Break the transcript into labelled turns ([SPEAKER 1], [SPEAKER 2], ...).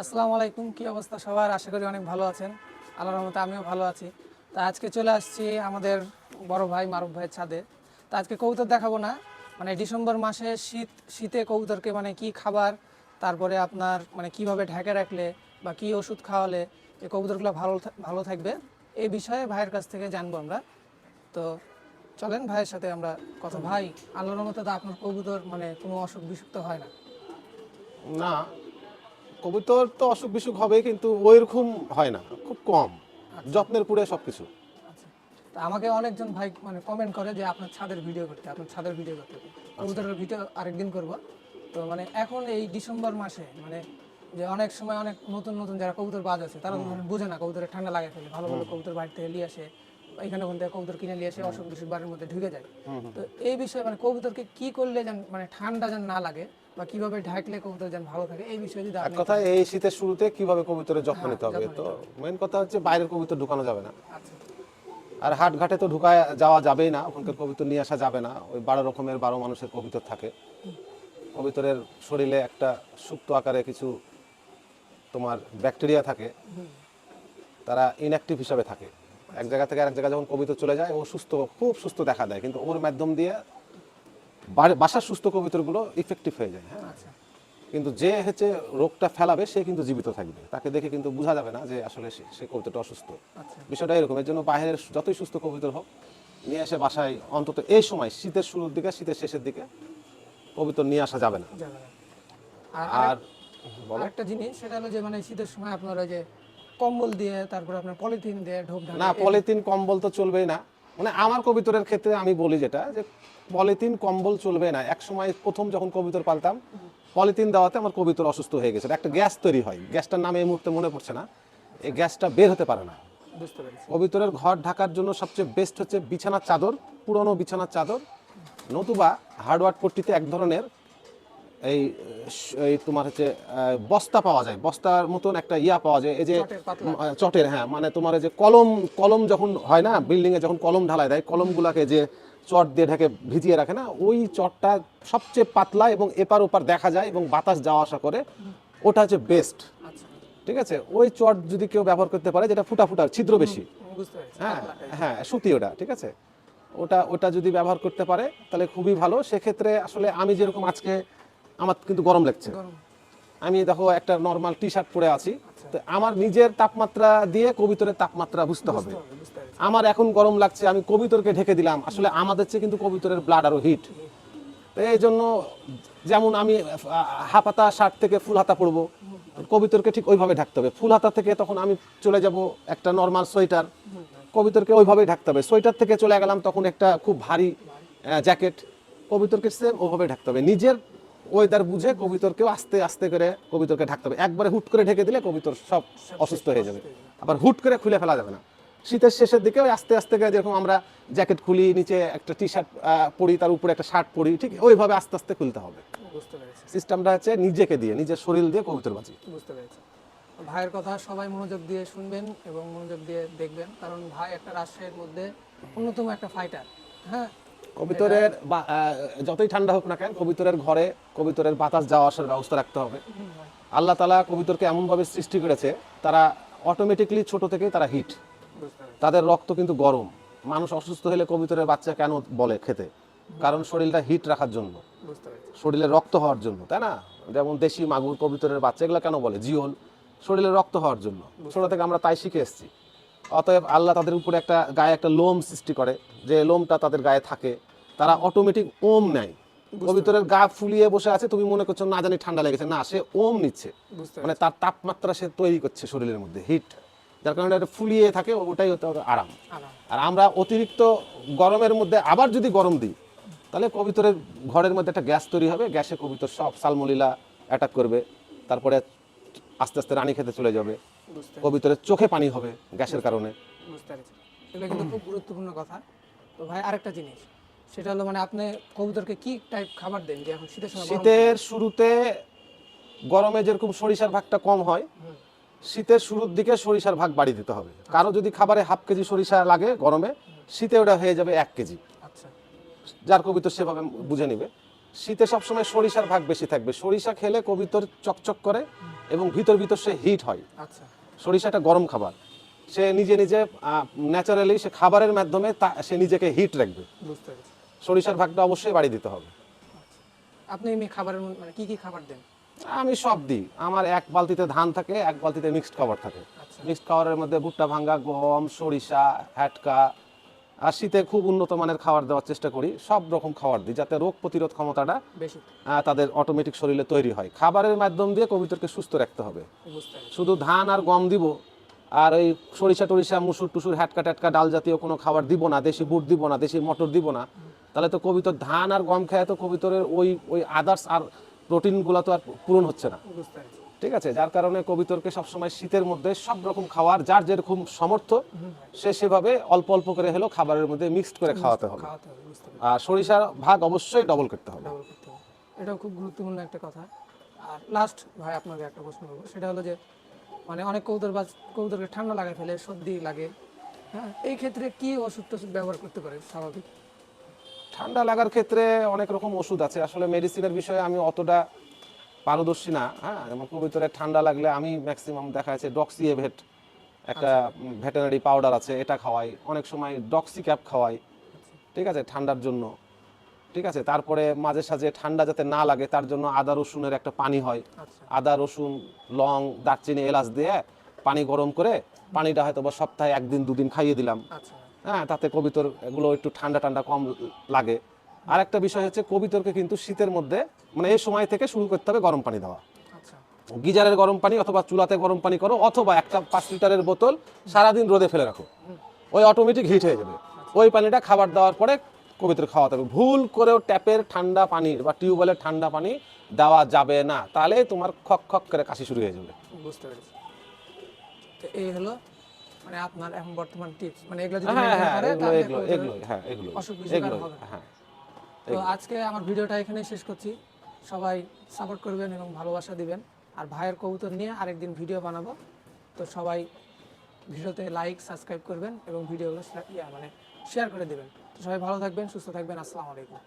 [SPEAKER 1] আসসালামু আলাইকুম, কি অবস্থা সবার? আশা করি অনেক ভালো আছেন। আল্লাহর রহমতে আমিও ভালো আছি। তা আজকে চলে আসছি আমাদের বড় ভাই মারুফ ভাইয়ের ছাদে। তা আজকে কবুতর দেখাবো না, মানে ডিসেম্বর মাসে শীতে কবুতরকে মানে কি খাবার, তারপরে আপনার মানে কিভাবে ঢেকে রাখলে বা কি ওষুধ খাওয়ালে এই কবুতরগুলো ভালো থাকবে, এই বিষয়ে ভাইয়ের কাছ থেকে জানবো আমরা। তো চলেন ভাইয়ের সাথে আমরা কথা। ভাই, আল্লাহর রহমতে তো আপনার কবুতর মানে কোনো অসুখ বিসুখ তো হয় না?
[SPEAKER 2] না, কবুতর তো অসুখ বিসুখ হবে কিন্তু ওইরকম হয় না, খুব কম। যত্নের পুরে সবকিছু।
[SPEAKER 1] আচ্ছা, তা আমাকে অনেকজন ভাই মানে কমেন্ট করে যে আপনার ছাদের ভিডিও করতে, কবুতরের ভিডিও আরেকদিন করব। তো মানে এখন এই ডিসেম্বর মাসে মানে যে অনেক সময় অনেক নতুন নতুন যারা কবুতর বাজ আছে তারা তো ধরেন বুঝে না, কবুতরের ঠান্ডা লাগে ফেলে, ভালো ভালো কবুতর বাড়ি থেকে নিয়ে আসে, এখানে ওখান থেকে কবুতর কিনে নিয়ে এসে অসুখ বিসুখ বাড়ির মধ্যে ঢুকে যায়। তো এই বিষয়ে মানে কবুতরকে কি করলে যেন মানে ঠান্ডা যেন না লাগে বা কিভাবে ঢাকলে কবুতর যেন ভালো থাকে, এই বিষয়ে যদি
[SPEAKER 2] এক
[SPEAKER 1] আপনি
[SPEAKER 2] কথায় এই শীতের শুরুতে কিভাবে কবুতরের যত্ন নিতে হবে, তো মেন কথা হচ্ছে বাইরের কবুতর ঢুকানো যাবে না।
[SPEAKER 1] আচ্ছা
[SPEAKER 2] আর হাট ঘাটে তো ঢুকায় যাওয়া যাবেই না, ওখানকার কবুতর নিয়ে আসা যাবে না। ওই 12 মানুষের কবুতর থাকে। কবুতরের শরীরে একটা সুপ্ত আকারে কিছু তোমার ব্যাকটেরিয়া থাকে, তারা ইনঅ্যাক্টিভ হিসাবে থাকে। এক জায়গা থেকে আরেক জায়গায় যখন কবুতর চলে যায় ও সুস্থ, খুব সুস্থ দেখা দেয়, কিন্তু ওর মাধ্যম দিয়ে বাসার সুস্থ কবুতরগুলো ইফেক্টিভ হয়ে যায়। হ্যাঁ,
[SPEAKER 1] আচ্ছা
[SPEAKER 2] কিন্তু যে হচ্ছে রোগটা ফেলাবে সে কিন্তু জীবিত থাকবে, তাকে দেখে কিন্তু বোঝা যাবে না যে আসলে সে কবুতরটা অসুস্থ।
[SPEAKER 1] আচ্ছা
[SPEAKER 2] বিষয়টা এরকম। এর জন্য বাইরের যতই সুস্থ কবুতর হোক, নিয়ে এসে বাসায় অন্তত এই সময় শীতের শুরুর দিকে, শীতের শেষের দিকে কবুতর নিয়ে আসা যাবে না।
[SPEAKER 1] যাবে না। আর
[SPEAKER 2] আর বলো।
[SPEAKER 1] আরেকটা জিনিস সেটা হলো যে মানে শীতের সময় আপনার ওই যে কম্বল দিয়ে, তারপর আপনার পলিথিন দিয়ে ঢোক ঢাকা
[SPEAKER 2] না, পলিথিন কম্বল তো চলবেই না। মানে আমার কবুতরের ক্ষেত্রে আমি বলি যেটা, যে পলিথিন কম্বল চলবে না। এক সময় প্রথম যখন কবুতর পালতাম, পলিথিন দেওয়াতে আমার কবুতর অসুস্থ হয়ে গেছে। একটা গ্যাস তৈরি হয়, গ্যাসটার নাম এই মুহূর্তে মনে পড়ছে না। এই গ্যাসটা বের হতে পারে না।
[SPEAKER 1] বুঝতে পেরেছি।
[SPEAKER 2] কবুতরের ঘর ঢাকার জন্য সবচেয়ে বেস্ট হচ্ছে বিছানার চাদর, পুরনো বিছানার চাদর, নতুবা হার্ডওয়ার্ড পট্টিতে এক ধরনের এই এই তোমার হচ্ছে বস্তা পাওয়া যায়, বস্তার মতন একটা ইয়া পাওয়া যায়, এই যে
[SPEAKER 1] চটের পাতলা।
[SPEAKER 2] চটের, হ্যাঁ, মানে তোমার এই যে কলম কলম যখন হয় না বিল্ডিং এ, যখন কলম ঢালাই দেয়, কলমগুলাকে যে চট দিয়ে ঢেকে ভিজিয়ে রাখে না, ওই চটটা সবচেয়ে পাতলা এবং এপার ওপার দেখা যায় এবং বাতাস যাওয়া আসা করে, ওটা হচ্ছে বেস্ট।
[SPEAKER 1] আচ্ছা
[SPEAKER 2] ঠিক আছে, ওই চট যদি কেউ ব্যবহার করতে পারে, যেটা ফুটা ফুটা ছিদ্র বেশি,
[SPEAKER 1] বুঝতে পেরেছি,
[SPEAKER 2] হ্যাঁ
[SPEAKER 1] পাতলা type।
[SPEAKER 2] হ্যাঁ, সুতি ওটা, ঠিক আছে, ওটা ওটা যদি ব্যবহার করতে পারে তাহলে খুবই ভালো। সেক্ষেত্রে আসলে আমি যেরকম আজকে আমার কিন্তু গরম লাগছে,
[SPEAKER 1] গরম।
[SPEAKER 2] আমি দেখো একটা নর্মাল টি শার্ট পরে আছি, তো আমার নিজের তাপমাত্রা দিয়ে কবিতরের তাপমাত্রা বুঝতে হবে।
[SPEAKER 1] বুঝতে পেরেছি।
[SPEAKER 2] আমার এখন গরম লাগছে, আমি কবিতরকে ঢেকে দিলাম, আসলে আমাদের চেয়ে কিন্তু কবিতরের ব্লাড আরো হিট। তো এই জন্য যেমন আমি হাফ হাতা শার্ট থেকে ফুল হাতা পরবো, কবিতরকে ঠিক ওইভাবে ঢাকতে হবে। ফুল হাতা থেকে তখন আমি চলে যাব একটা নর্মাল সোয়েটার, কবিতরকে ওইভাবেই ঢাকতে হবে। সোয়েটার থেকে চলে গেলাম তখন একটা খুব ভারী জ্যাকেট, কবিতরকে সেম ওভাবে ঢাকতে হবে। নিজের ওয়েদার বুঝে কবিতরকেও আস্তে আস্তে করে কবিতরকে ঢাকতে হবে। একবারে হুট করে ঢেকে দিলে কবিতর সব অসুস্থ হয়ে যাবে। আবার হুট করে খুলে ফেলা যাবে না। শীতের শেষের দিকে ওই আস্তে আস্তে করে, যেরকম আমরা জ্যাকেট খুলি, নিচে একটা টি শার্ট পরি, তার উপরে একটা শার্ট পরি, ঠিক ওইভাবে আস্তে আস্তে খুলতে হবে।
[SPEAKER 1] বুঝতে পেরেছি।
[SPEAKER 2] সিস্টেমটা হচ্ছে নিজেকে দিয়ে, নিজের শরীর দিয়ে কবুতর বাঁচি।
[SPEAKER 1] বুঝতে পেরেছি। ভাইয়ের কথা সবাই মনোযোগ দিয়ে শুনবেন এবং মনোযোগ দিয়ে দেখবেন, কারণ ভাই একটা রাষ্ট্রের মধ্যে অন্যতম একটা ফাইটার। হ্যাঁ,
[SPEAKER 2] কবিতরের যতই ঠান্ডা হোক না কেন, কবিতরের ঘরে কবিতরের বাতাস যাওয়া আসার ব্যবস্থা রাখতে হবে। আল্লাহ তাআলা কবিতরকে এমনভাবে সৃষ্টি করেছে, তারা অটোমেটিকলি ছোট থেকেই তারা হিট,
[SPEAKER 1] বুঝতে পেরেছি।
[SPEAKER 2] তাদের রক্ত কিন্তু গরম। মানুষ অসুস্থ হলে কবিতরের বাচ্চা কেন বলে খেতে? কারণ শরীরটা হিট রাখার জন্য,
[SPEAKER 1] বুঝতে পেরেছি।
[SPEAKER 2] শরীরে রক্ত হওয়ার জন্য, তাই না? যেমন দেশি মাগুর, কবিতরের বাচ্চা, এগুলো কেন বলে জিওল? শরীরে রক্ত হওয়ার জন্য। ছোট থেকে আমরা তাই শিখে এসেছি। অতএব আল্লাহ তাদের উপরে একটা গায়ে একটা লোম সৃষ্টি করে, যে লোমটা তাদের গায়ে থাকে, তারা অটোমেটিক ওম নেয়। কবিতরের গা ফুলিয়ে বসে আছে, তুমি মনে করছো না জানি ঠান্ডা লেগেছে, না, সে ওম নিচ্ছে।
[SPEAKER 1] বুঝতে
[SPEAKER 2] মানে তার তাপমাত্রা সে তৈরি করছে শরীরের মধ্যে, হিট, যার কারণে এটা ফুলিয়ে থাকে, ওটাই হতে হবে আরাম।
[SPEAKER 1] আরাম।
[SPEAKER 2] আর আমরা অতিরিক্ত গরমের মধ্যে আবার যদি গরম দিই, তাহলে কবিতরের ঘরের মধ্যে একটা গ্যাস তৈরি হবে, গ্যাসে কবিতর সব সালমোনেলা অ্যাটাক করবে, তারপরে আস্তে আস্তে রানী খেতে চলে যাবে।
[SPEAKER 1] বুঝতে
[SPEAKER 2] কবিতরের চোখে পানি হবে গ্যাসের কারণে।
[SPEAKER 1] বুঝতে পেরেছি। এগুলো কিন্তু খুব গুরুত্বপূর্ণ কথা। তো ভাই আরেকটা জিনিস, সেটা হলো মানে আপনি কবুতরকে কি টাইপ খাবার দেন যে এখন শীতের সময় গরম?
[SPEAKER 2] শীতের শুরুতে গরমে যেরকম সরিষার ভাগটা কম হয়, শীতের শুরুর দিকে সরিষার ভাগ বাড়িয়ে দিতে হবে। কারো যদি খাবারে হাফ কেজি সরিষা লাগে গরমে, শীতে ওটা হয়ে যাবে 1 কেজি।
[SPEAKER 1] আচ্ছা
[SPEAKER 2] যার কবিতর সেভাবে বুঝে নিবে। শীতে সবসময় সরিষার ভাগ বেশি থাকবে। সরিষা খেলে কবিতর চকচক করে এবং ভিতর ভিতর সে হিট হয়।
[SPEAKER 1] আচ্ছা,
[SPEAKER 2] সরিষাটা গরম খাবার, সে নিজে নিজে ন্যাচারালি সে খাবারের মাধ্যমে সে নিজেকে হিট রাখবে।
[SPEAKER 1] বুঝতে পেরেছি।
[SPEAKER 2] সরিষার ভাগটা অবশ্যই বাড়ি দিতে হবে।
[SPEAKER 1] আপনি এমনি খাবারের মানে কি কি খাবার দেন?
[SPEAKER 2] আমি সব দিই। আমার এক বালতিতে ধান থাকে, এক বালতিতে মিক্সড খাবার থাকে।
[SPEAKER 1] আচ্ছা।
[SPEAKER 2] মিক্সড খাবারের মধ্যে ভুট্টা ভাঙ্গা, গম, সরিষা, হ্যাটকা, আর শীতে খুব উন্নত মানের খাবার দেওয়ার চেষ্টা করি। সব রকম খাবার দিই যাতে রোগ প্রতিরোধ ক্ষমতাটা
[SPEAKER 1] বেশি।
[SPEAKER 2] তাদের অটোমেটিক শরীরে তৈরি হয়। খাবারের মাধ্যম দিয়ে কবুতরকে সুস্থ রাখতে হবে।
[SPEAKER 1] বুঝতে পেরেছি।
[SPEAKER 2] শুধু ধান আর গম দিব আর ওই সরিষা টরিষা, মুসুর টুসুর, হ্যাটকা ট্যাটকা, ডাল জাতীয় কোনো খাবার দিব না, দেশি বুট দিব না, দেশি মটর দিব না, তাহলে তো কবিতর ধান আর গম খায় তো কবিতরের ওই ওই আদার্স আর প্রোটিনগুলো তো আর পূরণ হচ্ছে না।
[SPEAKER 1] বুঝতে পেরেছি।
[SPEAKER 2] ঠিক আছে, যার কারণে কবিতরকে সবসময় শীতের মধ্যে সব রকম খাবার যার যেরকম সামর্থ্য সে সেভাবে অল্প অল্প করে হলেও খাবারের মধ্যে মিক্সড করে খাওয়াতে হবে।
[SPEAKER 1] খাওয়াতে হবে, বুঝতে পেরেছি।
[SPEAKER 2] আর সরিষার ভাগ অবশ্যই ডবল করতে হবে।
[SPEAKER 1] ব্যবহার করতে হবে। এটাও খুব গুরুত্বপূর্ণ একটা কথা। আর লাস্ট ভাই আপনাকে একটা প্রশ্ন করবো, সেটা হলো যে মানে অনেক কবুতরকে ঠান্ডা লাগায় ফেলে, সর্দি লাগে, হ্যাঁ, এই ক্ষেত্রে কি ওষুধ টষুধ ব্যবহার করতে পারে স্বাভাবিক?
[SPEAKER 2] ঠান্ডা লাগার ক্ষেত্রে অনেক রকম ওষুধ আছে, আসলে মেডিসিনের বিষয়ে আমি অতটা পারদর্শী না। হ্যাঁ, যেমন কবুতরের ঠান্ডা লাগলে আমি ম্যাক্সিমাম দেখা যাচ্ছে ডক্সিএভেট একটা ভেটেরিনারি পাউডার আছে, এটা খাওয়াই। অনেক সময় ডক্সি ক্যাপ খাওয়াই, ঠিক আছে, ঠান্ডার জন্য। ঠিক আছে, তারপরে মাঝে সাঝে ঠান্ডা যাতে না লাগে তার জন্য আদা রসুনের একটা পানি হয়।
[SPEAKER 1] আচ্ছা।
[SPEAKER 2] আদা রসুন লং দারচিনি এলাচ দিয়ে পানি গরম করে পানিটা হয়তো বা সপ্তাহে 1 দিন 2 দিন খাইয়ে দিলাম।
[SPEAKER 1] আচ্ছা।
[SPEAKER 2] হ্যাঁ, তাতে কবিতর এগুলো একটু ঠান্ডা ঠান্ডা কম লাগে। আর একটা বিষয় হচ্ছে কবিতরকে কিন্তু শীতের মধ্যে মানে এই সময় থেকে শুরু করতে হবে গরম পানি দেওয়া।
[SPEAKER 1] আচ্ছা।
[SPEAKER 2] গিজারের গরম পানি অথবা চুলাতে গরম পানি করো, অথবা একটা 5 লিটারের বোতল সারাদিন রোদে ফেলে রাখো, ওই অটোমেটিক হিট হয়ে যাবে। ওই পানিটা খাবার দেওয়ার পরে কবিতর খাওয়াতে হবে। ভুল করেও ট্যাপের ঠান্ডা পানি বা টিউবওয়েলের ঠান্ডা পানি দেওয়া যাবে না, তাহলে তোমার খক খক করে কাশি শুরু হয়ে যাবে।
[SPEAKER 1] বুঝতে পেরেছি। তো এই হলো মানে আপনার এখন বর্তমান টিপস, মানে এগুলো যদি
[SPEAKER 2] হ্যাঁ
[SPEAKER 1] মেনটেন
[SPEAKER 2] হ্যাঁ,
[SPEAKER 1] করে
[SPEAKER 2] এগুলো
[SPEAKER 1] তাহলে
[SPEAKER 2] এগুলো
[SPEAKER 1] কবুতরের
[SPEAKER 2] এগুলো হ্যাঁ এগুলো
[SPEAKER 1] অসুখ বিসুখ আর
[SPEAKER 2] এগুলো
[SPEAKER 1] হবে না।
[SPEAKER 2] হ্যাঁ।
[SPEAKER 1] তো আজকে আমার ভিডিওটা এখানেই শেষ করছি। সবাই সাপোর্ট করবেন এবং ভালোবাসা দিবেন। আর ভাইয়ের কবুতর নিয়ে আরেকদিন ভিডিও বানাবো। তো সবাই ভিডিওতে লাইক সাবস্ক্রাইব করবেন এবং ভিডিওগুলো মানে শেয়ার করে দেবেন। তো সবাই ভালো থাকবেন, সুস্থ থাকবেন। আসসালামু আলাইকুম।